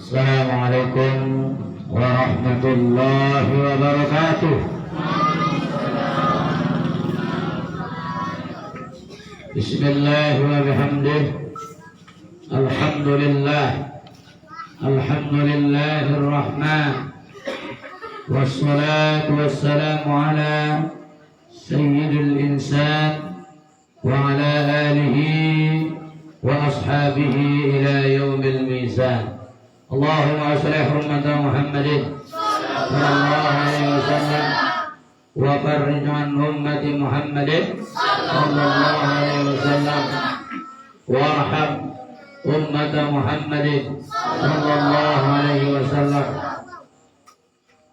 Assalamualaikum warahmatullahi wabarakatuh. Bismillah wa bihamdih. Alhamdulillah. Alhamdulillahir rahman. Wassalatu wassalamu ala sayyidil insan wa ala alihi wa ashabihi ila yaumil mizan. Allahumma shalli ala Muhammadin sallallahu alaihi wasallam wa farrij an ummati Muhammadin sallallahu alaihi wasallam warham ummata Muhammadin sallallahu alaihi wasallam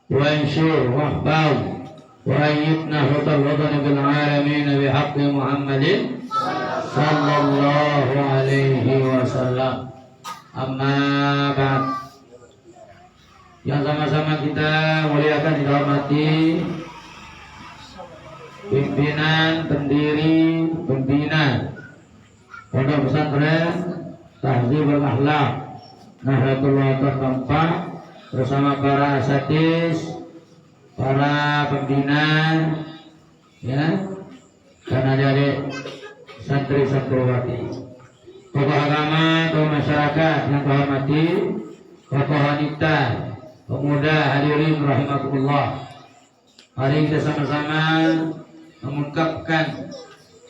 wa anshur wahbab wa ayyidna hudal wadani bil alamin bihaqqi Muhammadin sallallahu alaihi wasallam. Amma ba'd. Yang sama-sama kita muliakan, dihormati pimpinan, pendiri, pembina Pondok Pesantren Tahzibul Akhlaq Nahdlatul Ulama Tempat bersama para asatidz, para pembina, ya, dan adik-adik santri-santriwati, tokoh agama, tokoh masyarakat yang kehormati, tokoh wanita, pemuda, hadirin rahimakumullah. Mari kita sama-sama mengungkapkan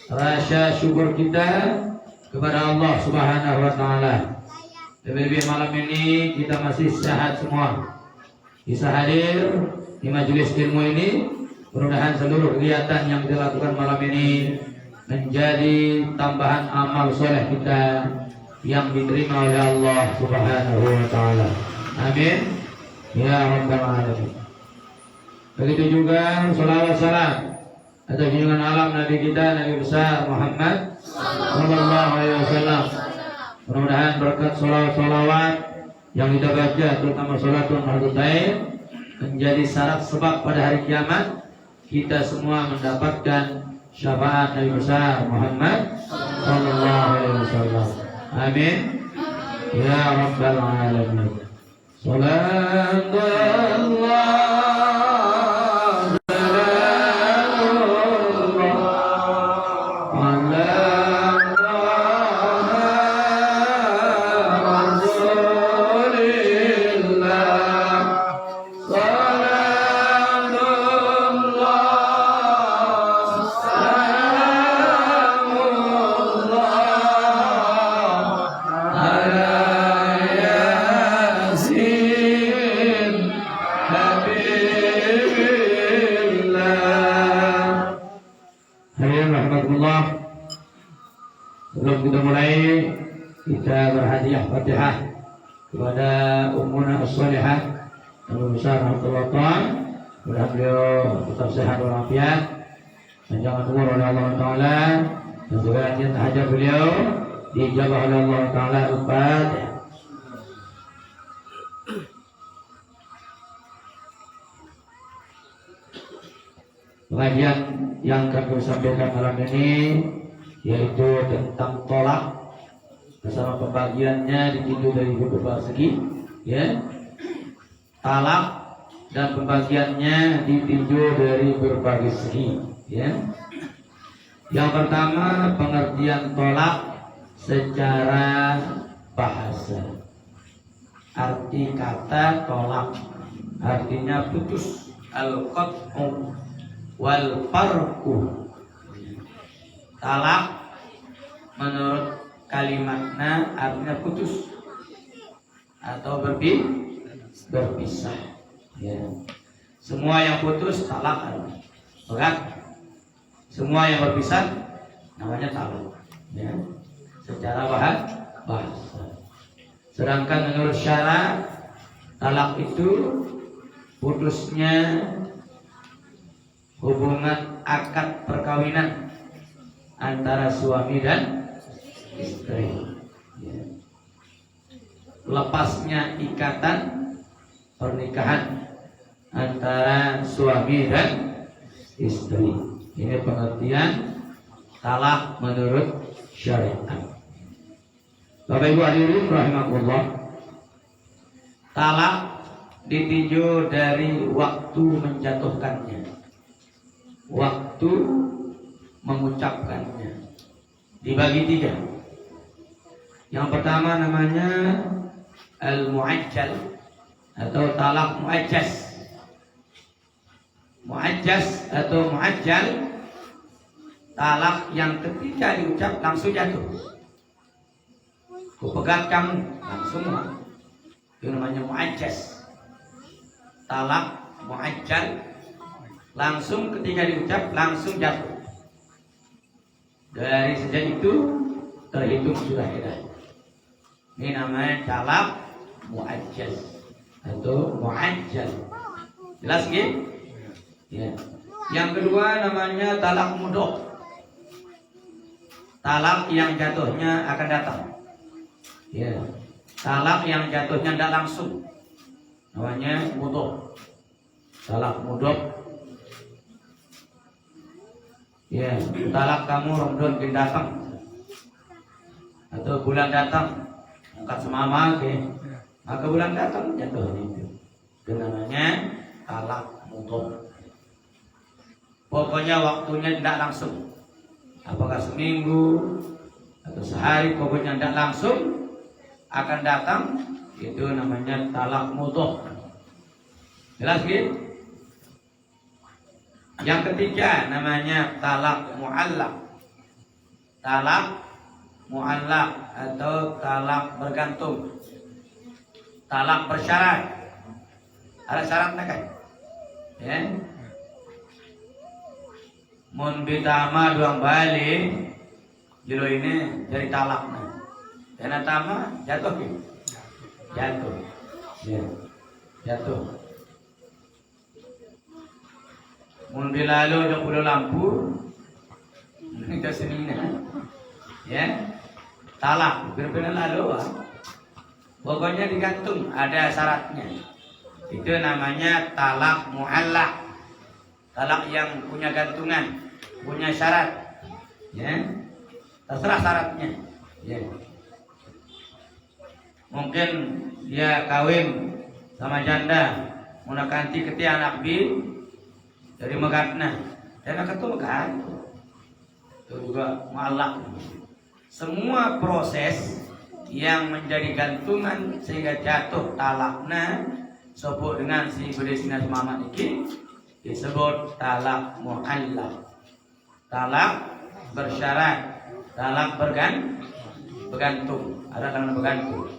rasa syukur kita kepada Allah Subhanahu wa taala. Lebih-lebih malam ini kita masih sehat semua, bisa hadir di majelis ilmu ini. Mudah-mudahan seluruh kegiatan yang dilakukan malam ini menjadi tambahan amal soleh kita yang diterima oleh Allah Subhanahu wa taala. Amin ya rabbal alamin. Begitu juga salawat salam atas junjungan alam Nabi kita, Nabi besar Muhammad sallallahu alaihi wasallam. Mudah-mudahan berkat salawat yang kita baca, terutama salatul marbutain, menjadi syarat sebab pada hari kiamat kita semua mendapatkan syafaat Nabi besar Muhammad sallallahu alaihi wasallam. Amin ya rabbal alamin. Salatullah Fatihah kepada Ummuna As-Salihah Nabi besar Rahmatullah. Mudah beliau tetap sehat walafiat, panjang umur oleh Allah Taala, dan juga niat hajat beliau dijabah oleh Allah Taala. Al-Fatihah. Pengajian yang kami sampaikan malam ini yaitu tentang tolak, bersama pembagiannya ditinjau dari beberapa segi, ya. Talak dan pembagiannya ditinjau dari berbagai segi, ya. Yang pertama, pengertian tolak secara bahasa. Arti kata tolak artinya putus, al-qat'u wal farqu. Talak menurut kalimatnya artinya putus atau berpisah, ya. Semua yang putus talak, bukan? Semua yang berpisah namanya talak, ya, secara bahasa. Sedangkan menurut syara, talak itu putusnya hubungan akad perkawinan antara suami dan istri, ya. Lepasnya ikatan pernikahan antara suami dan istri. Ini pengertian talak menurut syariat. Bapak Ibu hadirin rahimakumullah. talak ditinjau dari waktu menjatuhkannya, waktu mengucapkannya. Dibagi 3. Yang pertama namanya al-mu'ajjal atau talak mu'ajjas. Mu'ajjas atau mu'ajjal, talak yang ketika diucap langsung jatuh. Kupegat kamu, langsung lah. Itu namanya mu'ajjas. Talak mu'ajjal, langsung ketika diucap langsung jatuh. Dari sejak itu terhitung sudah edah. Ini namanya talak mu'ajjal atau mu'ajjal. Jelas gitu? Ya. Yang kedua namanya talak mudok. Talak yang jatuhnya akan datang. Ya. Talak yang jatuhnya tidak langsung, namanya mudok. Talak mudok. Ya, talak kamu Ramadan bin datang atau bulan datang, angkat semama ke, maka bulan datang jatuh itu. Itu namanya talak mudok. Pokoknya waktunya tidak langsung, apakah seminggu atau sehari, pokoknya tidak langsung akan datang, itu namanya talak mudok. Jelas gitu? Yang ketiga namanya talak mu'allaq. Talak mu'allaq atau talak bergantung, talak bersyarat. Ada syaratnya kan? Ya. Mun bitama doang balik jilo ini dari talaknya. Karena tama jatuh gitu. Jatuh. Ya. Jatuh. Mun bilalu jauh pulau lampu ini ke sini ya. Talak berbeda lalu. Pokoknya digantung, ada syaratnya. Itu namanya talak mu'allaq. Talak yang punya gantungan, punya syarat, ya, terserah syaratnya. Ya. Mungkin dia kawin sama janda, munakanti ketia anak bi dari megatna, dan akan tuh megat, itu juga mu'allaq. Semua proses yang menjadi gantungan sehingga jatuh talakna, sebut dengan si bedesinas mama iki, disebut talak mu'allaq. Talak bersyarat, talak bergantung. Ada tangan bergantung.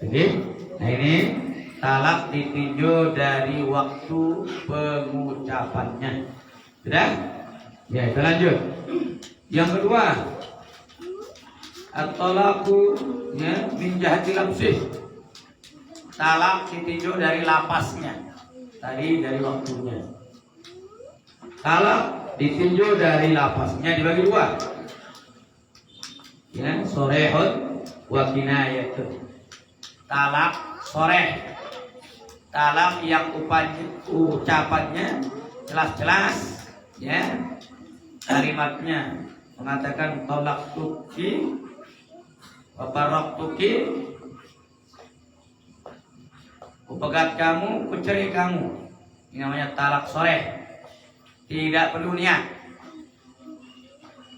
Jadi, nah ini talak ditinjau dari waktu pengucapannya. Sudah? Ya, kita lanjut. Yang kedua, at-talaqu ya min jahati labsih. Talak ditinjau dari lapasnya. Tadi dari waktunya. Talak ditinjau dari lapasnya, dibagi 2. Ya, sorehun wa kinayatun. Talak soreh, talak yang ucapannya jelas-jelas, ya, kalimatnya mengatakan tolak tuki, baparok tuki, kupegat kamu, kucerai kamu. Ini namanya talak soreh. Tidak perlu niat.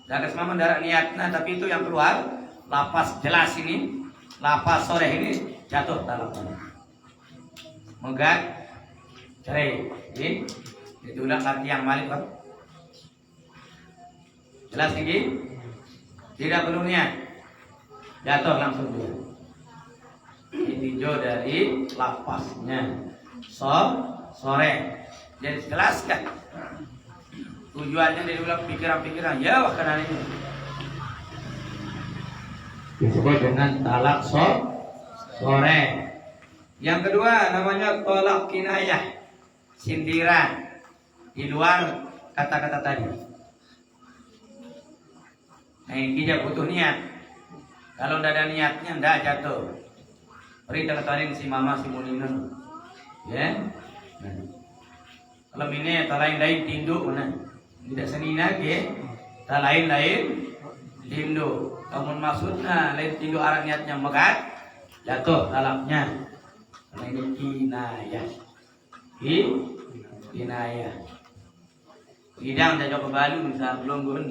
Jangan semua mendarat niatnya, tapi itu yang keluar lapas jelas ini, lapas soreh ini jatuh talaknya. Megat, cerai. Ini itu udah arti yang malik kan? Jelas ini? Tidak perlu niat, jatuh langsung juga. Ditinjau dari lapasnya. Sore. Jadi jelas kan? Tujuannya dari ulang pikiran-pikiran, ya karena ini disebut dengan talak sore. Yang kedua namanya talak kinayah, sindiran di luar kata-kata tadi. Nah ini dia butuh niat. Kalau tidak ada niatnya tidak jatuh. Beri tengah-tengah si mama si muninun, ya. Nah. Kalau ini tak lain-lain tinduk mana? Tidak senina ke, tak lain-lain tinduk. Kamu maksudnya lain tinduk arah niatnya megat, jatuh talaknya. Karena ini kinayah. Kinayah. Idang jaga kebalu belum gun.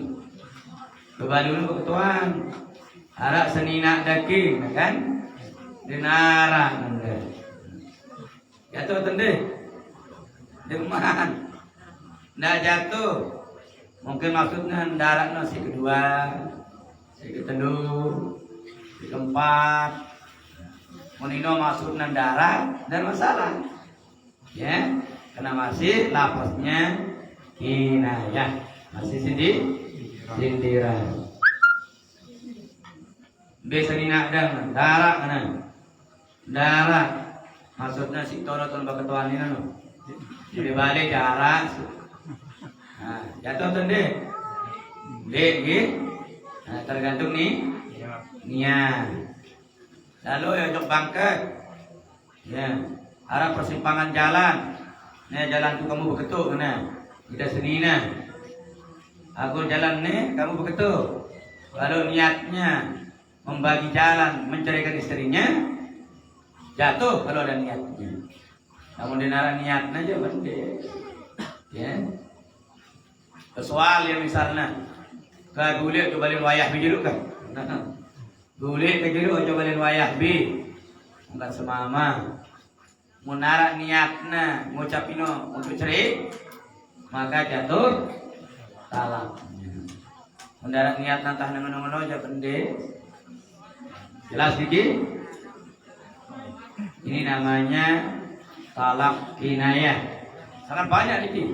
Kebalu nu ketuan. Arak senina daging kan? Dinara nande. Jatuh tende. Deman. Ndak jatuh. Mungkin maksudnya darat nasi kedua, si ketelu, si keempat. Menino maksudnya darat dan masalah. Ya, karena masih lapasnya kinayah, masih sindiran. Biasa nina dan darat mana? Darat maksudnya si tono baketuan ini no. Jadi balik darat. Nah, jatuh tende. Nah, tergantung nih niat. Lalu ya jok bangket. Ya, arah persimpangan jalan. Nih jalan tuh kamu begitu kena. Tidak senina. Aku jalan nih, kamu begitu. Kalau niatnya membagi jalan, mencarikan istrinya, jatuh kalau ada niatnya. Namun dinara niatnya aja bende. Ya. Soal yang misalnya ke gulit cobalin wayah bijiru kan. Gulit ke jiru cobalin wayah bi. Bukan semama. Munara niatna ngucapino untuk cerai maka jatuh talak. Munara niat nantah ngono-ngono aja bende. Jelas dikit? Ini namanya talak kinayah. Sangat banyak dikit.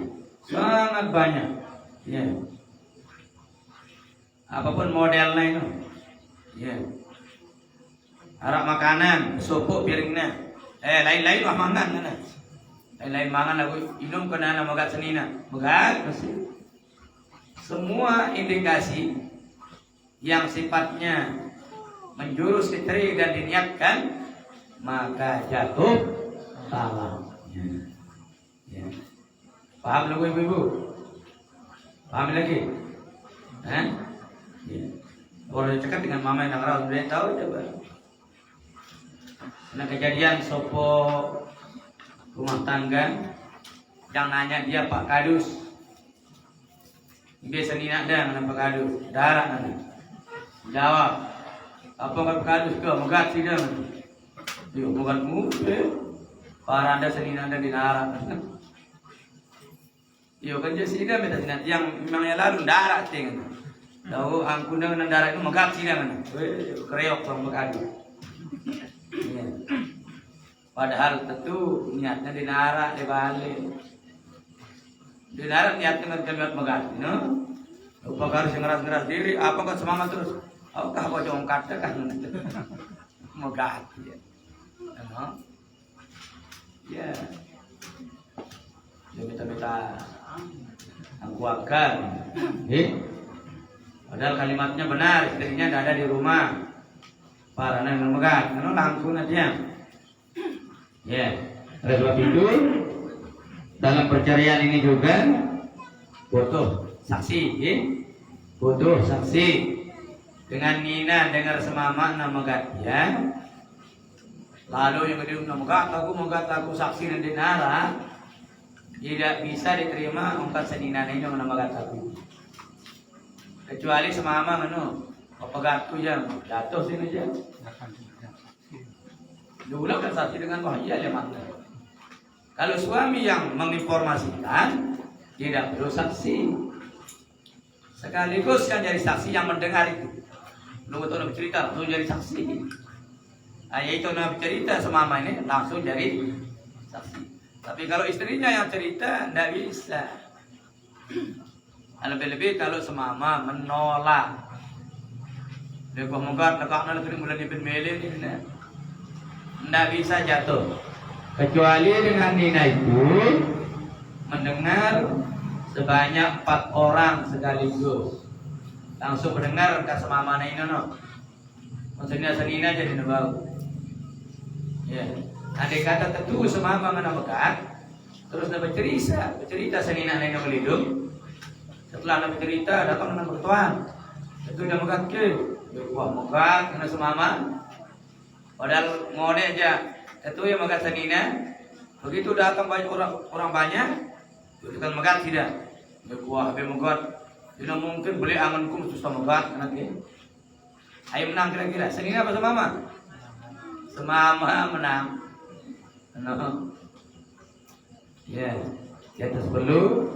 Sangat banyak. Ya. Apapun modelnya itu. Ya. Arak makanan, supuk piringnya. Lain-lain lah mangan kan. Lain-lain mangan aku minum kena nama magat senina. Magat mesti. Semua indikasi yang sifatnya menjurus fitri dan diniatkan maka jatuh talak. Ya. Paham lu ibu-ibu? Paham lagi? Ya. Kalau cakap dengan mama yang rawat, dia tahu coba. Nah kejadian sopo rumah tangga yang nanya dia Pak Kadus. Biasa ni nak dah Pak Kadus, darah nana. Jawab, apa Pak Kadus ke? Megat sih dah. Yo megat mu, para anda seni anda di darah. Yo kan jadi sini dah minta yang memangnya lalu darah ting. Tahu angkuna dengan darah itu megat sih dah mana? Kereok sama Kadus. Ya. Padahal tentu niatnya di darah di balik. Di darah niatnya dengan megat, no? Lupa harus ngeras-ngeras diri, apa kan semangat terus? Apakah kau jongkat kan? Megat, ya. Ya. Dia minta aku akan. Padahal kalimatnya benar, istrinya tidak ada di rumah. Para anak memegang, karena langsung aja. Ya, oleh sebab itu dalam perceraian ini juga butuh saksi, ya? Butuh saksi. Dengan Nina dengar semama nama ya. Lalu yang kedua megat aku saksi dan dinara. Tidak bisa diterima ungkap senina ini nama aku. Kecuali semama menu. Pegatku yang jatuh sini aja. Dulu kan saksi dengan bahaya ya mana. Kalau suami yang menginformasikan tidak perlu saksi. Sekaligus yang jadi saksi yang mendengar itu. Lu betul nak cerita, langsung jadi saksi. Itu nak cerita semama ini langsung jadi saksi. Tapi kalau istrinya yang cerita tidak bisa. Lebih-lebih kalau semama menolak. Dia megat lekakna negeri mulai dipilih ini. Tidak bisa jatuh. Kecuali dengan Nina itu mendengar sebanyak 4 orang sekaligus. Langsung mendengar ke semamana ini no. Maksudnya senina jadi nebau. Ya. Andai kata tentu semama mana megat, terus nak bercerita senina lain yang melidung. Setelah nak bercerita datang dengan bertuan. Itu dah megat ke. Wah megat kena semama. Padahal ngode aja Itu yang megat senina. Begitu datang banyak orang banyak, itu kan megat tidak. Berkuah habis megat. Tidak mungkin beli anganku susah megat nanti. Ayo menang kira-kira. Senina apa semama? Semama menang. No. Ya, di atas perlu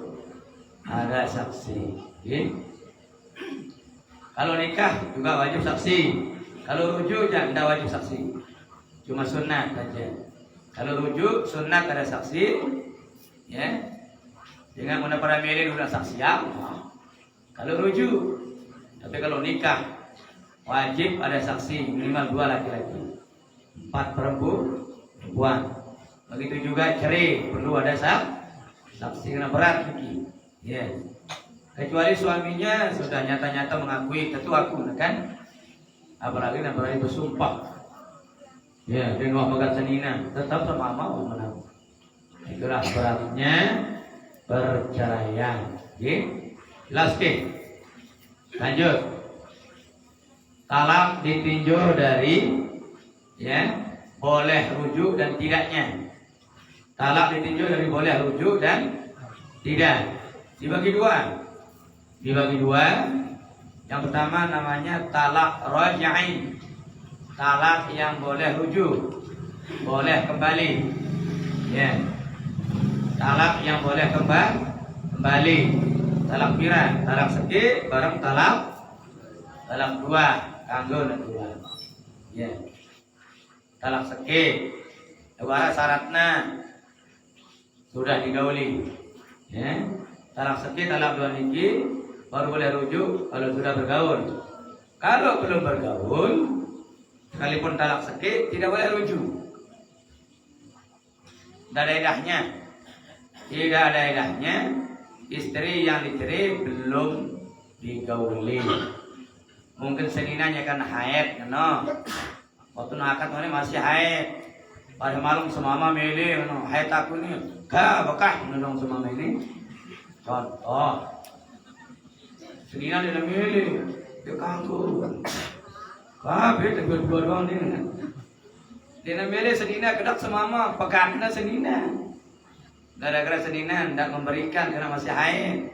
ada saksi. Okay. Kalau nikah juga wajib saksi. Kalau rujuk tidak wajib saksi. Cuma sunat saja. Kalau rujuk sunat ada saksi. Ya. Dengan mana para milih sudah saksi ya. Kalau rujuk. Tapi kalau nikah wajib ada saksi minimal 2 laki-laki, 4 perempuan. Begitu juga cerai perlu ada saksi karena berat lagi. Ya. Kecuali suaminya sudah nyata-nyata mengakui tentu aku kan. Apalagi bersumpah. Ya, dan wah megat senina tetap sama mau menang. Itulah beratnya perceraian. Oke. Jelas ke? Lanjut. Talak ditinjau dari ya boleh rujuk dan tidaknya. Talak ditinjau dari boleh rujuk dan tidak. Dibagi dua. Yang pertama namanya talak raj'i. Talak yang boleh rujuk, boleh kembali. Ya. Talak yang boleh kembali. Talak pira, talak seki bareng talak 2, kanggo dan 2. Ya. Talak seki. Ibarat syaratnya sudah digauli. Ya. Talak seki, talak 2 niki baru boleh rujuk kalau sudah bergaul. Kalau belum bergaul, sekalipun talak seki tidak boleh rujuk. Tidak ada edahnya. Tidak ada edahnya. Istri yang dicerai belum digauli. Mungkin seninanya kan haid, no. Waktu nak akad mana masih haid. Pada malam semama milih, no. Haid aku ni, bekah menong semama ini. Contoh, senina dia milih, dia kangku. Beda dua doang dia. Dia milih senina kedak semama, pekanna senina. Gara-gara senina tidak memberikan karena masih haid,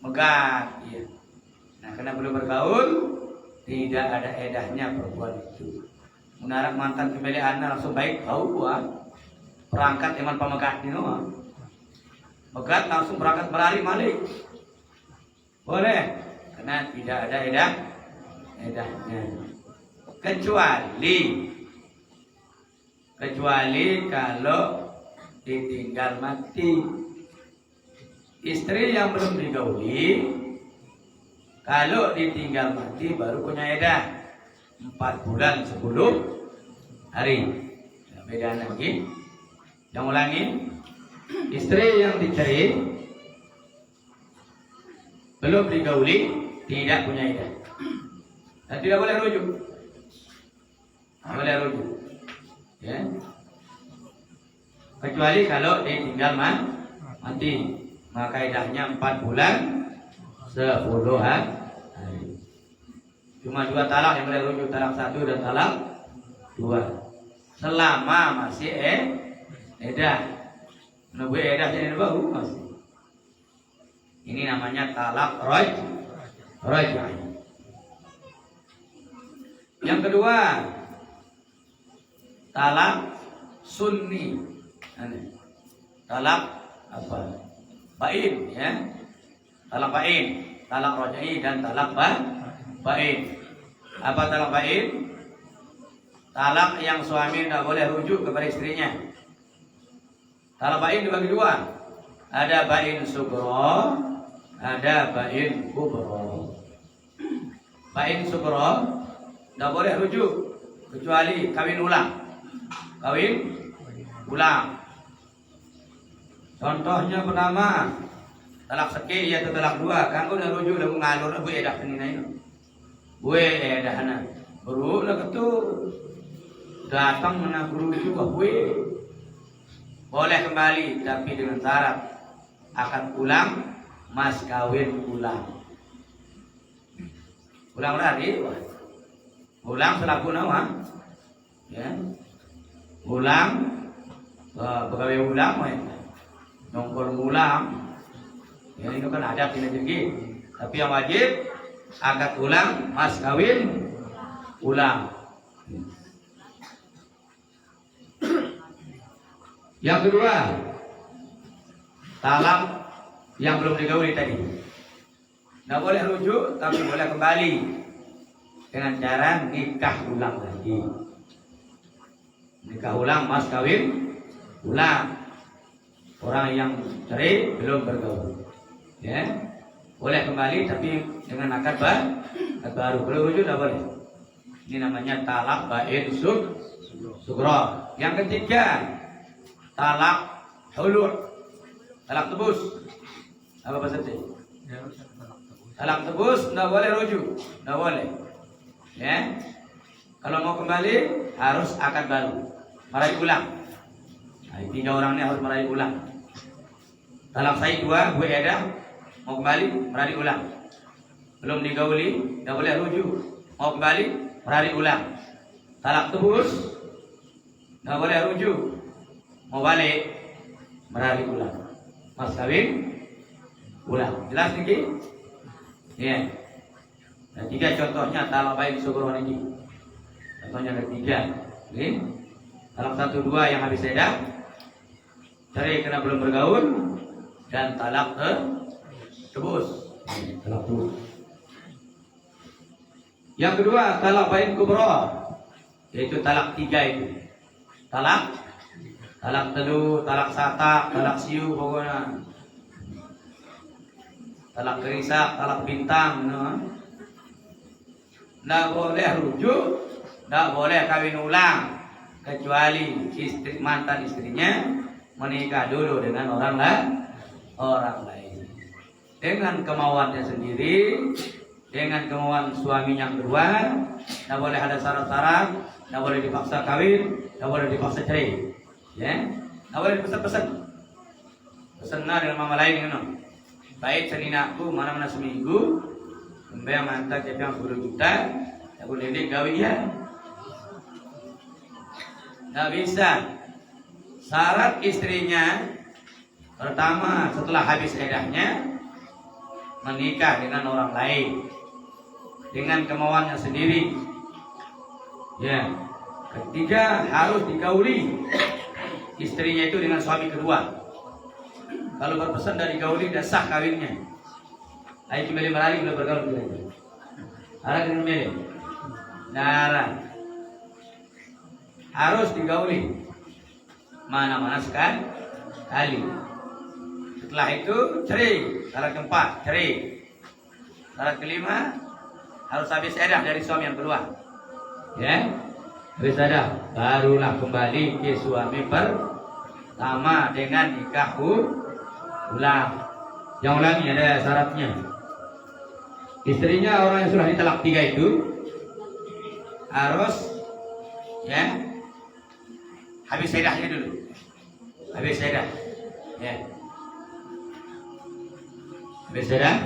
megat. Iya. Nah, karena belum bergaul, tidak ada edahnya perempuan itu. Menarik mantan pemilihan langsung baik tahu gua. Perangkat iman pemegat ini mah. Megat langsung berangkat berlari balik. Boleh, karena tidak ada edahnya. Kecuali kalau ditinggal mati. Istri yang belum digauli kalau ditinggal mati baru punya edah 4 bulan 10 hari. Nah, beda lagi. Yang ulangi, istri yang dicerai belum digauli tidak punya edah dan tidak boleh rujuk. Boleh rujuk. Ya. Kecuali kalau ditinggal mati, maka idahnya 4 bulan 10 hari. Cuma 2 talak yang boleh rujuk, talak 1 dan talak 2. Selama masih edah. Nunggu edah jadi baru masih. Ini namanya talak raj'i. Yang kedua, talak sunni. Talak apa? Bain, ya. Talak bain, talak raj'i dan talak bain. Apa talak bain? Talak yang suami tidak boleh rujuk kepada istrinya. Talak bain dibagi 2. Ada bain sugro, ada bain kubro. Bain sugro tidak boleh rujuk kecuali kawin ulang. Contohnya pertama, talak seki yaitu talak 2. Kanggo na rujuk lagu ngalur bu edah penina itu. Bu edahna. Buru na ketu datang mana rujuk bu. Boleh kembali tapi dengan syarat akan pulang mas kawin ulang. Ulang lagi. Ulang selaku nawa. Ya. ulang, pegawai ulang, nongkol ulang. Ya itu kan ada tidak jadi. Tapi yang wajib akad ulang, mas kawin ulang. Yang kedua, talak yang belum digauli tadi. Tidak boleh rujuk, tapi boleh kembali dengan cara nikah ulang lagi. Nikah ulang, mas kawin ulang. Orang yang cerai belum bergaul, ya boleh kembali tapi dengan akad baru. Kalau rujuk tidak boleh. Ini namanya talak bain sugro. Yang ketiga, talak hulur, talak tebus. Apa maksudnya? Talak tebus tidak boleh rujuk, tidak boleh. Ya, kalau mau kembali harus akad baru, meraih ulang. Nah, 3 orang ini harus meraih ulang. Talak saya 2, gue edah, mau kembali meraih ulang. Belum digauli, tidak boleh rujuk. Mau kembali meraih ulang. Talak tebus, tidak boleh rujuk. Mau balik meraih ulang. Mas kawin ulang. Jelas nih? Ya. Nah, 3 contohnya talak baik sugro ini. Contohnya ada 3. Ini talak 1, 2 yang habis edah, cerai karena belum bergaul, dan talak tebus. Talak tebus. Yang kedua, talak bain kubro, yaitu talak 3 itu. Talak teduh, talak satak, talak siu, pokoknya. Talak gerisak, talak bintang, Tidak boleh rujuk, tidak boleh kawin ulang, kecuali mantan istrinya menikah dulu dengan orang lain, dengan kemauannya sendiri, dengan kemauan suami yang kedua. Tidak boleh ada syarat-syarat, tidak boleh dipaksa kawin, tidak boleh dipaksa cerai. Ya, tidak boleh pesan-pesan. Pesanlah dengan mama lain, baik seninaku mana-mana seminggu, sampai mantan jadi yang 10 juta, ya boleh gawe ya. Tidak bisa. Syarat istrinya pertama setelah habis edahnya menikah dengan orang lain dengan kemauannya sendiri. Ya. Ketiga, harus digauli istrinya itu dengan suami kedua. Kalau berpesan dari gauli sudah sah kawinnya. Ayo kembali merari boleh bergaul lagi. Arah dengan milih. Darah. Harus digauli. Mana-mana sekali. Setelah itu cerai. Syarat keempat cerai. Syarat kelima harus habis edah dari suami yang kedua. Ya, habis edah barulah kembali ke suami pertama dengan nikah ulang. Yang ulangi ada syaratnya. Istrinya orang yang sudah ditalak 3 itu harus ya habis edahnya dulu. Habis edah. Ya. Habis edah.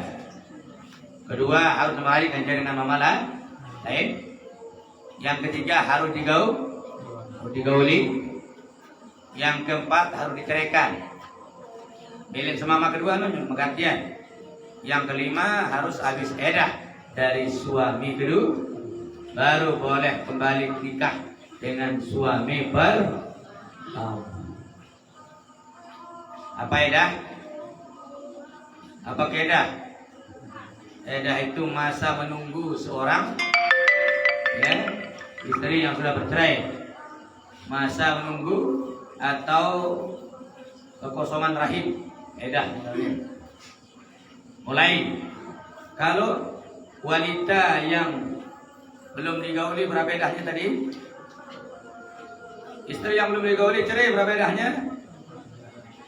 Kedua harus kembali dengan mama lain. Yang ketiga harus digauli. Yang keempat harus diceraikan. Milik semama kedua menggantian. Yang kelima harus habis edah dari suami kedua, baru boleh kembali nikah dengan suami pertama. Apa edah? Apa kedah? Edah itu masa menunggu seorang ya istri yang sudah bercerai. Masa menunggu atau kekosongan rahim. Edah mulai kalau wanita yang belum digauli berapa edahnya tadi? Istri yang belum digauli cerai berapa edahnya?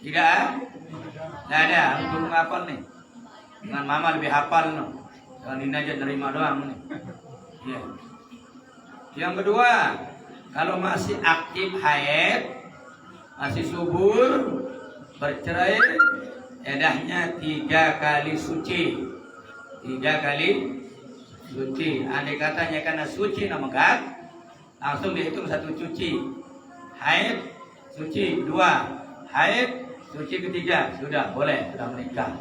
3? Tidak ada. Untuk ngapal nih. Dengan mama lebih hafal no. Dengan ini aja nerima doang nih. Ya. Yang kedua, kalau masih aktif haid, masih subur, bercerai, edahnya 3 kali suci. 3 kali suci. Andai katanya karena suci nama gak, langsung dihitung 1 cuci. haid suci, 2 haid suci, ketiga sudah boleh, sudah menikah.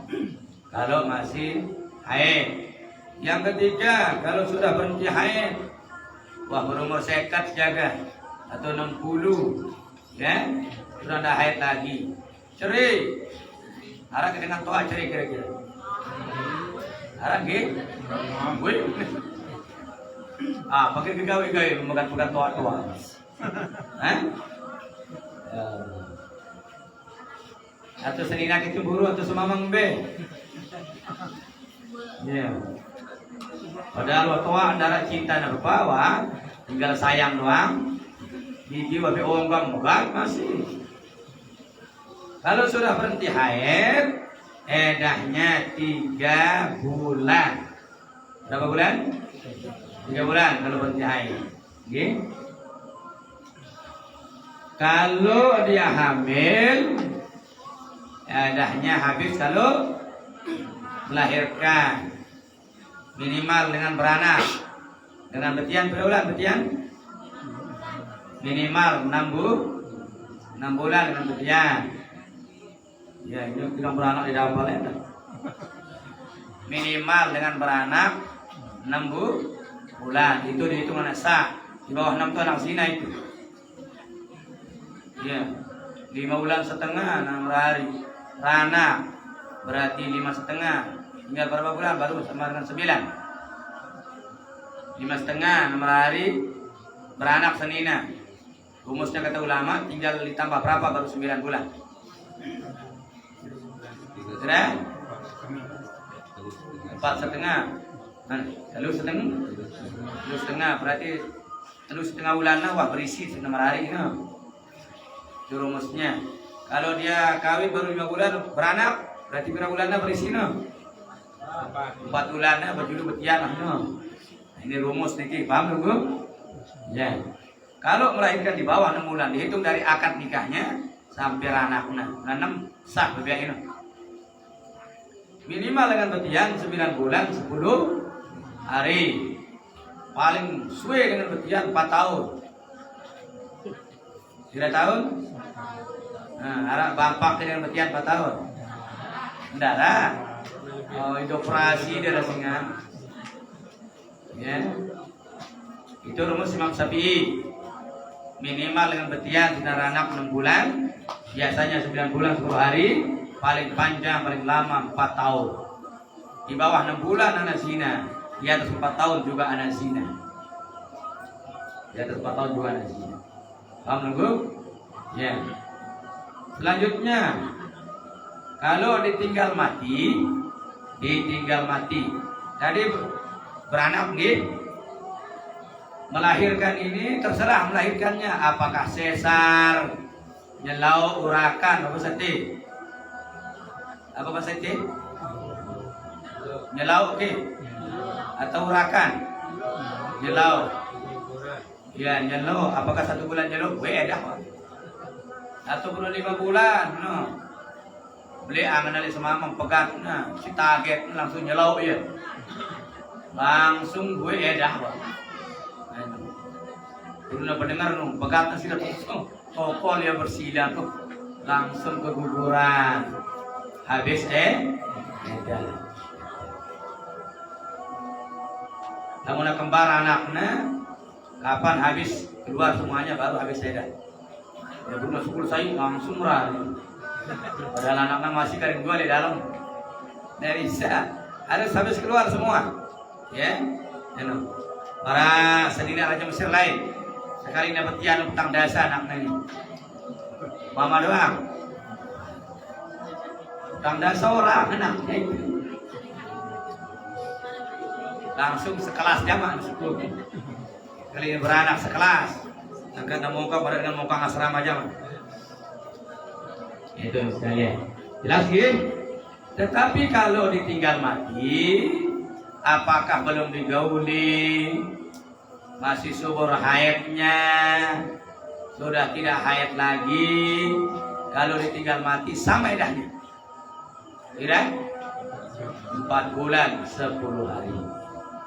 Kalau masih haid. Yang ketiga, kalau sudah berhenti haid, wah berumur sekat jaga atau 60, ya sudah tidak haid lagi, cerai. Harap dengan toa cerai kira-kira. Harap gitu. Pakai gawe-gawe memegang toa-toa. Hah? Atau senina kecemburu atau semamang be. Ya. Padahal waktu antara cinta dan rupa, tinggal sayang doang. Gigi wabe onggam moga masih. Kalau sudah berhenti haid, edahnya 3 bulan. Berapa bulan? 3 bulan kalau berhenti haid. Okay. Kalau dia hamil, edahnya habis kalau melahirkan, minimal dengan beranak. Dengan betian berapa bulan betian? Minimal 6 bulan dengan betian. Ya, ini dengan beranak di dalam balai. Minimal dengan beranak 6 bulan. Itu dihitung anak sah. Di bawah 6 itu anak zina itu. Ya, 5 bulan setengah 6 hari. Beranak berarti 5 setengah. Tinggal berapa bulan baru sama dengan 9. 5 setengah 6 hari beranak senina. Rumusnya kata ulama tinggal ditambah berapa baru 9 bulan. Sudah? 4 setengah. Telur setengah berarti telur setengah bulan wah berisi 6 hari no. Itu rumusnya. Kalau dia kawin baru 5 bulan beranak berarti berapa bulannya berisi no? 4 bulannya berjulu betian no. Ini rumus nih, paham Bu? Ya. Kalau melahirkan di bawah 6 bulan dihitung dari akad nikahnya sampai anaknya. 6 sah bebiak ini. Minimal dengan betian 9 bulan 10 hari. Paling suwe dengan betian 4 tahun. 3 tahun? Nah, harap bapak dengan betian 4 tahun. Enggak lah. Oh, itu operasi dia singa. Ya. Itu rumus Imam Syafi'i. Minimal dengan betian sinar anak 6 bulan, biasanya 9 bulan 10 hari, paling panjang paling lama 4 tahun. Di bawah 6 bulan anak zina, di atas 4 tahun juga anak zina. Di atas 4 tahun juga anak zina. Paham nunggu? Ya. Selanjutnya, kalau ditinggal mati. Tadi beranak nih. Melahirkan ini terserah melahirkannya apakah sesar, nyelau, urakan, apa sate? Apa bahasa sate? Nyelau, oke? Atau urakan? Nyelau. Ya, nyelau. Apakah 1 bulan nyelau? Dah. 1,5 bulan, no. Beli angan ali semamang pegat, nah, si target langsung nyelau ya. Langsung dah, Pak. Udah pendengar nung, pegatnya sudah tokol ya bersila tuh, langsung keguguran, habis namun kembar anaknya, kapan habis keluar semuanya baru habis ya belum masuk saya langsung merah, padahal anaknya masih kering 2 di dalam, dari harus habis keluar semua, ya, para senina Raja Mesir lain. Sekali dapat tian utang dasa anaknya ini. Mama doang. Utang dasa orang anaknya itu. Langsung sekelas jamaah syukur. Kali ini beranak sekelas. Angkat muka pada dengan muka asrama jamaah. Itu sekalian. Jelas ya? Tetapi kalau ditinggal mati, apakah belum digauli? Masih subur haidnya, sudah tidak haid lagi. Kalau ditinggal mati sama idahnya, tidak 4 bulan 10 hari.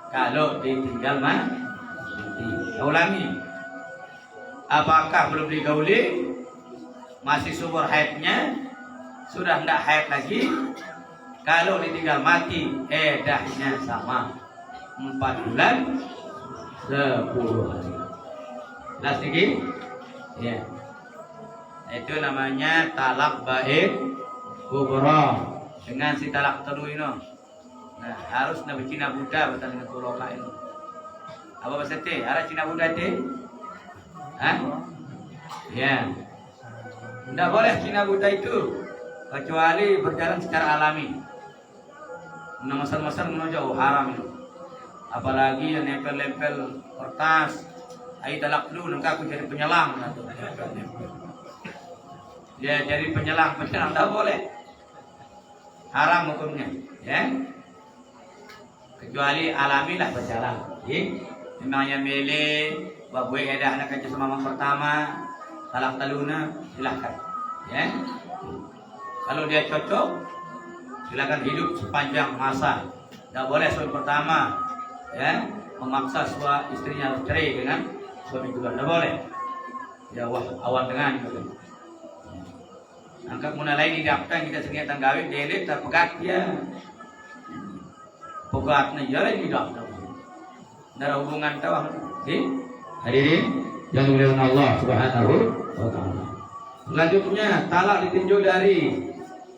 Kalau ditinggal mati, ulangi. apakah belum digauli, masih subur haidnya, sudah tidak haid lagi. Kalau ditinggal mati, edahnya sama 4 bulan 10 hari. Jelas sedikit? Ya. Itu namanya talak baik kubra. Dengan si talak telu ini. Nah, harus nabi Cina Buddha betul dengan tuloka ini. Apa bahasa teh? Ada Cina Buddha teh? Hah? Ya. Tidak boleh Cina Buddha itu kecuali berjalan secara alami. Masal-masal jauh haram itu. Apalagi yang nempel-nempel kertas, ayo talak dulu, nanti aku jadi penyelang. Ya jadi penyelang tak boleh. Haram hukumnya, ya. Kecuali alamilah berjalan. Memangnya mele, babu edah anak kerja sama pertama, talak taluna, silahkan. Ya. Kalau dia cocok, silakan hidup sepanjang masa. Tidak boleh suami pertama, ya, memaksa istrinya harus cerai dengan suami kedua. Tidak boleh. Ya wah, awan dengan gitu. Angkat muna lain di daftar kita sengitan gawin delik terpegat ya. Pegatnya ya lain di daftar. Ada hubungan tahu. Hadirin yang dimuliakan Allah Subhanahu wa taala. Selanjutnya talak ditinjau dari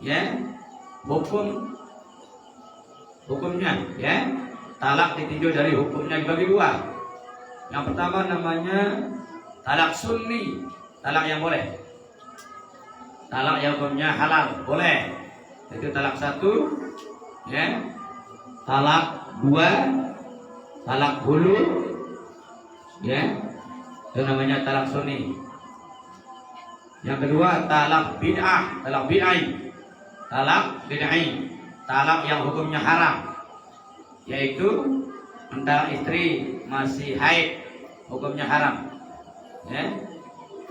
ya hukumnya ya. Talak ditinjau dari hukumnya dibagi dua. Yang pertama namanya talak sunni, talak yang boleh. Talak yang hukumnya halal, boleh. Itu talak 1, ya. Talak 2, talak hulu, ya. Itu namanya talak sunni. Yang kedua talak bid'ah, talak bid'ai. Talak bid'ai, talak yang hukumnya haram. Yaitu antara istri masih haid, hukumnya haram. Ya.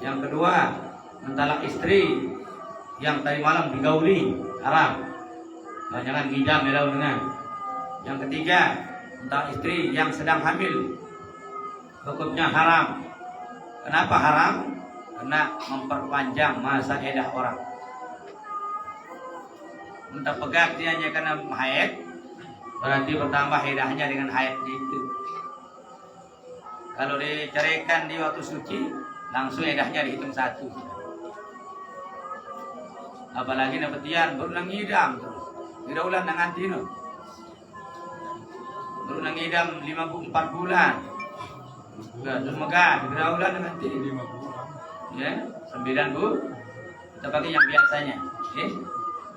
Yang kedua, mentalak istri yang tadi malam digauli, haram. Jangan ngidam ya dengan. Yang ketiga, mentalak istri yang sedang hamil, hukumnya haram. Kenapa haram? Karena memperpanjang masa edah orang. Entah pegat dia hanya karena haid, berarti bertambah edahnya dengan haid itu. Kalau diceraikan di waktu suci, langsung edahnya dihitung 1. Apalagi napetian baru nang ngidam terus. Tidak ulang nang antino. Baru nang ngidam 4 bulan. Terus megah, tidak ulang nang antino 5 bulan. Ya, 9 bu. Kita pakai yang biasanya.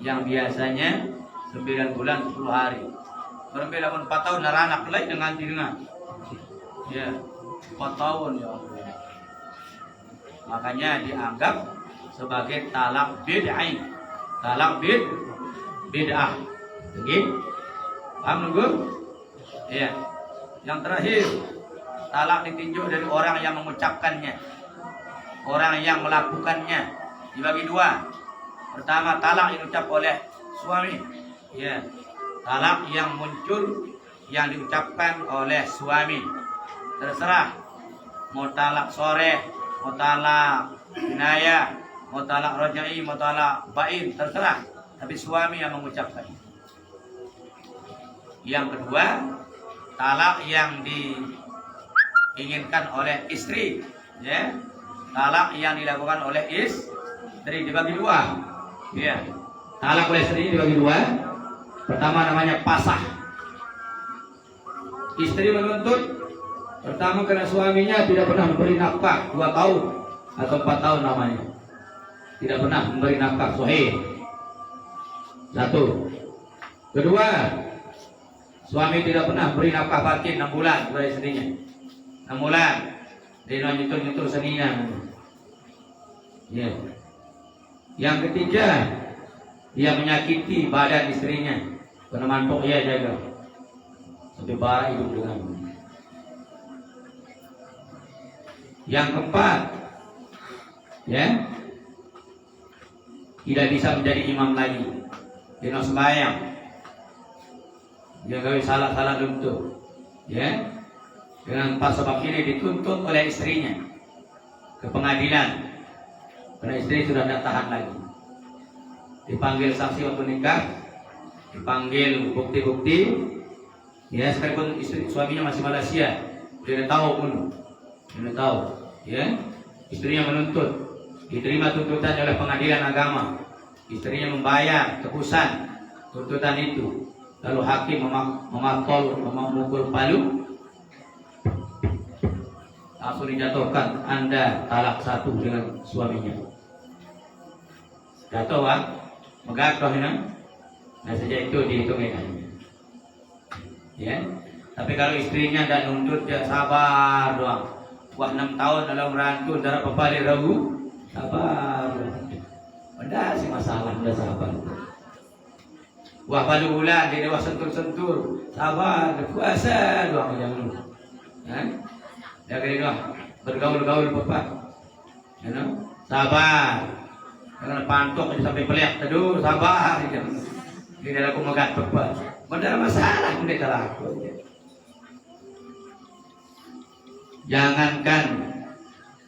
Yang biasanya 9 bulan 10 hari. Berbeda 4 tahun naranak lain dengan dengan. Ya. 4 tahun ya Allah. Makanya dianggap sebagai talak bid'ah. Talak bid'ah. Begitu? Paham nunggu? Iya. Yang terakhir, talak ditinjau dari orang yang mengucapkannya. Orang yang melakukannya dibagi 2. Pertama, talak yang diucap oleh suami. Ya. Talak yang muncul yang diucapkan oleh suami. Terserah mau talak sore, mau talak kinayah, mau talak rajai, mau talak bain, terserah. Tapi suami yang mengucapkan. Yang kedua, talak yang diinginkan oleh istri, ya. Talak yang dilakukan oleh istri dibagi 2. Ya. Talak oleh istri dibagi 2. Pertama namanya pasah. Istri menuntut pertama karena suaminya tidak pernah memberi nafkah 2 tahun atau 4 tahun namanya. Tidak pernah memberi nafkah sahih. 1. Kedua, suami tidak pernah beri nafkah batin 6 bulan kepada istrinya. 6 bulan dia nyentuh seninya. Ya. Yang ketiga, dia menyakiti badan istrinya. Karena mantuk ia jaga. Sampai bara hidup dengan. Yang keempat, ya, tidak bisa menjadi imam lagi. Dia nak sembahyang. Dia gawe salah-salah luntur. Ya. Dengan pas sebab ini dituntut oleh istrinya. ke pengadilan karena istri sudah tidak tahan lagi. Dipanggil saksi waktu nikah, dipanggil bukti-bukti. Ya, sekalipun istri suaminya masih Malaysia, dia tahu pun, dia tahu. Ya, istrinya menuntut, diterima tuntutan oleh pengadilan agama. Istrinya membayar tebusan tuntutan itu. Lalu hakim memukul palu, langsung dijatuhkan. Anda talak satu dengan suaminya. Jatuh, Pak. Megatoh ya. Nah, sejak itu dihitungin. Ya. Tapi kalau istrinya dan nuntut, ya sabar doang. Wah, 6 tahun dalam merantau darah pepali ragu, sabar. Benda sih masalah, udah sabar. Wah, baru bulan dia dewa sentur-sentur, sabar, puasa doang jangan. Ya. Jaga doang, bergaul-gaul pepat. Ya, sabar. Jangan pantok aja sampai peliak, aduh sabar. Ini adalah aku megat pepat. Benda masalah udah terlaku. Jangankan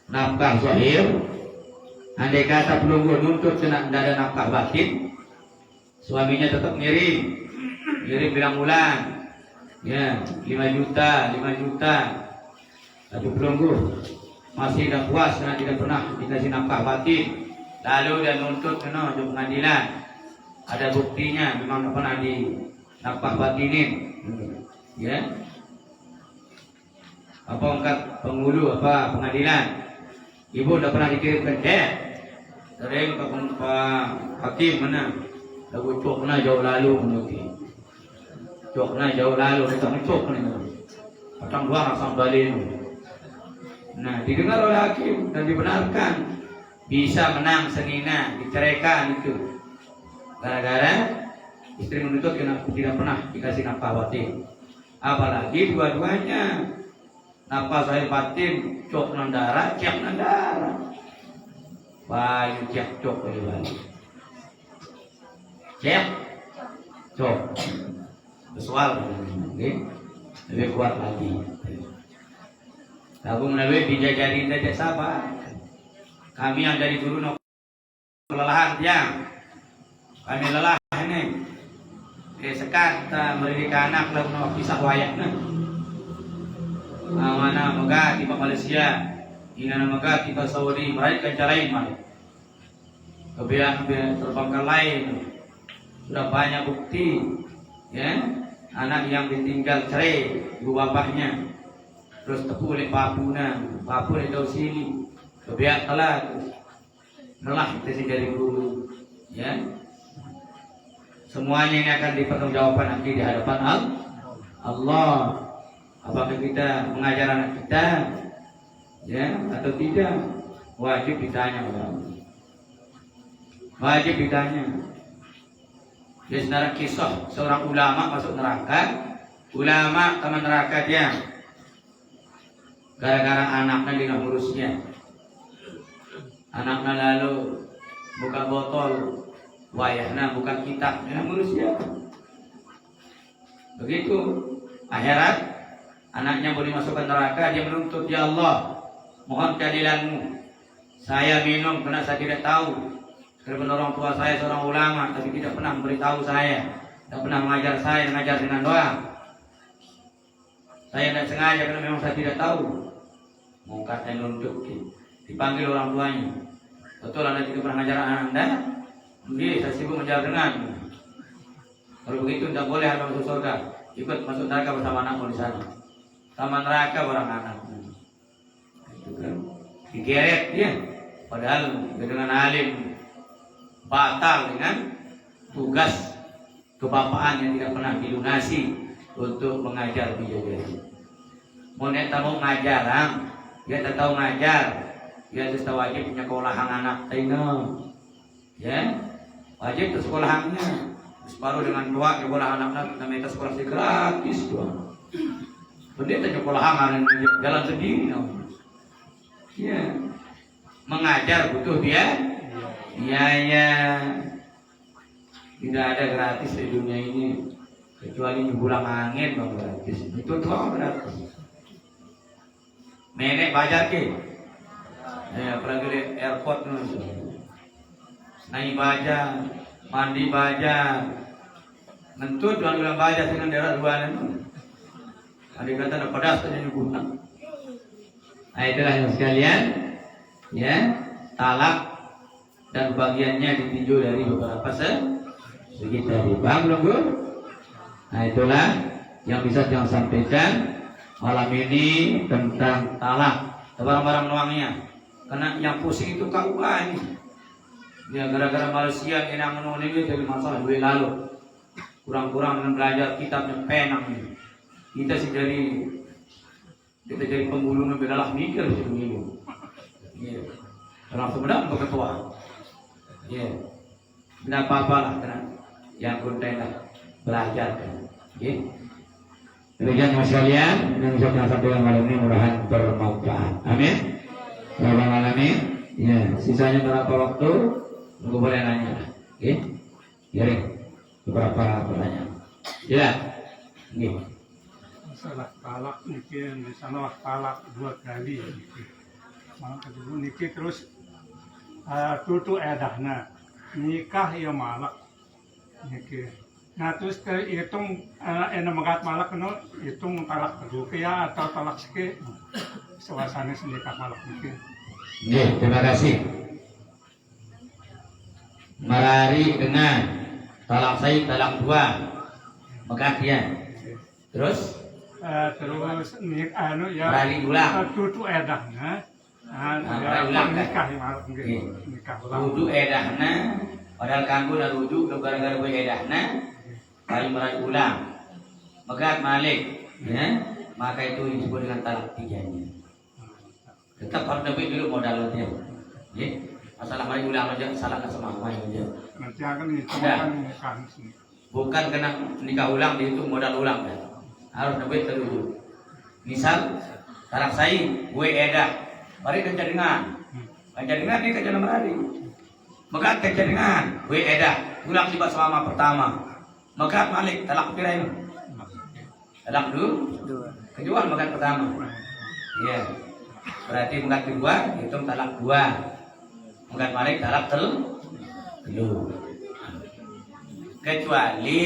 nafkah zahir, andai kata pelunggu nuntut kena tidak ada nafkah batin, suaminya tetap ngirim bilang bulan, ya 5 juta, tapi pelunggu masih tidak puas karena tidak pernah dikasih nafkah batin, lalu dia nuntut kena di pengadilan, ada buktinya memang tidak pernah di nafkah batinin, ya. Apa angkat penghulu apa pengadilan, ibu udah pernah dikirimkan sering Pak hakim mana lagu cokna jauh lalu kemudian cokna jauh lalu kita mencok nih patang dua rasam balik. Nah, didengar oleh hakim dan dibenarkan bisa menang senina diceraikan itu gara-gara istri menuntut karena tidak pernah dikasih nafkah batin, apalagi dua-duanya nafkah zahir batin cok nandara cek nandara bayu cek cok balik cek cok soal lebih kuat lagi. Aku melalui dijajari tidak sabar. Kami yang dari dulu kelelahan tiang, kami lelah ini. Sekat mendidik anak lalu pisah wayaknya. Mana megah tiba Malaysia, ina megah tiba Saudi, mereka carain mari. Kebiasaan terbangkan lain, sudah banyak bukti, ya anak yang ditinggal cerai ibu bapaknya, terus tepu oleh papuna itu sini, kebiasaan telah lelah kita dari guru, ya semuanya ini akan dipertanggungjawabkan nanti di hadapan Allah. Apakah kita mengajar anak kita, ya atau tidak? Wajib ditanya orang. Wajib ditanya. Jadi sebenarnya kisah seorang ulama masuk neraka, ulama teman neraka dia, gara-gara anaknya tidak ngurusnya. Anaknya lalu buka botol, wayahnya buka kitab, dia ngurusnya. Begitu akhirat. Anaknya mau dimasukkan neraka, dia menuntut, ya Allah, mohon keadilanmu. Saya minum karena saya tidak tahu. Karena orang tua saya seorang ulama, tapi tidak pernah memberitahu saya, tidak pernah mengajar saya, mengajar dengan doa. Saya tidak sengaja karena memang saya tidak tahu. Mau katanya nuntut, dipanggil orang tuanya. Betul Anda tidak pernah mengajar anak Anda? Dia saya sibuk mengajar denganmu. Kalau begitu tidak boleh Anda masuk surga. Ikut masuk neraka bersama anakmu di sana. Sama neraka orang anak, digeret dia, padahal dengan alim batal dengan tugas kebapaan yang tidak pernah dilunasi untuk mengajar bidadari. Mau tahu ngajar, dia tak tahu ngajar, dia sudah wajib punya sekolahan anak, ya wajib ke sekolahannya. Baru dengan tua sekolah anak-anak namanya sekolah gratis doang. Pendeta sekolah hangan jalan sendiri, ya mengajar butuh dia, ya tidak ada gratis di dunia ini kecuali bulan angin bang gratis itu doang gratis. Nenek bajar ke, apalagi di airport naik baja, mandi baja, ngentut jual bilang baja dengan daerah luar itu. Adik kata ada pedas saja nyuguhna. Nah itulah yang sekalian, ya talak dan bagiannya ditinjau dari beberapa segi tadi. Paham belum Bu? Nah itulah yang bisa jangan sampaikan malam ini tentang talak barang-barang nuangnya. Karena yang pusing itu KUA ini. Ya gara-gara Malaysia ini yang menurut ini jadi masalah dua lalu. Kurang-kurang belajar kitabnya penang ini. Kita jadi pembunuh lebih dalam mikir sebelum. Iya. Dalam sebenarnya untuk ketua. Iya. Tidak apa-apa lah karena yang konten belajar kan. Iya. Demikian mas sekalian yang bisa kita sampaikan malam ini mudah-mudahan bermanfaat. Amin. Ya Rabbal Alamin. Ya, sisanya berapa waktu? Tunggu boleh nanya. Oke. Giring. Beberapa pertanyaan. Ya. Ini. Masalah talak niki misalnya talak 2 kali niki. Malah kedua niki terus tutu edahna nikah ya malak niki. Nah terus terhitung magat malak no hitung talak kedua ya atau talak seke suasana nikah malak niki. Oke, terima kasih. Marari dengan talak saya talak 2 megat ya. Terus nik ya marari ulang. tutu edahna Marari ulang nikah ya malak niki. Nikah ulang. Rujuk edahna padahal kanggo dan rujuk gara-gara gue edahna kali marari ulang megat malik ya maka itu disebut dengan talak 3-nya. Tetap harus dapat dulu modalnya ya masalah marari ulang aja salah ke semua aja Nanti akan dihitungkan nikah sini. bukan kena nikah ulang dihitung modal ulang ya. Harus dapat dulu misal talak saya gue edah mari kejaringan kejaringan ini kejaringan marari megat kejaringan gue edah ulang tiba selama pertama megat malik talak pira ini talak dua kedua megat pertama iya berarti megat kedua hitung talak 2 megat malik talak telu kecuali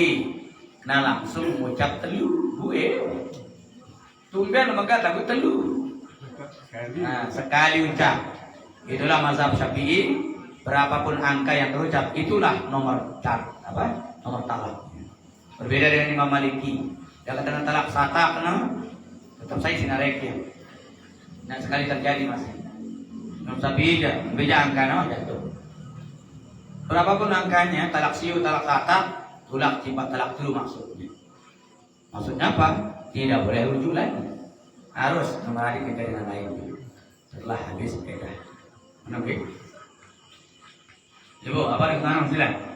kena langsung mengucap telu gue tumben megat lagu telu nah, sekali ucap itulah mazhab Syafi'i berapapun angka yang terucap itulah nomor talak berbeda dengan Imam Maliki yang katakan talak satak tetap saya sinarek ya nah sekali terjadi masih Imam Syafi'i beda angka jatuh berapapun angkanya talak siu talak satak tulak cipat talak telu maksudnya apa tidak boleh rujuk lagi harus kembali ke jaringan lain setelah habis beda. Oke. Ibu, apa yang sekarang silakan.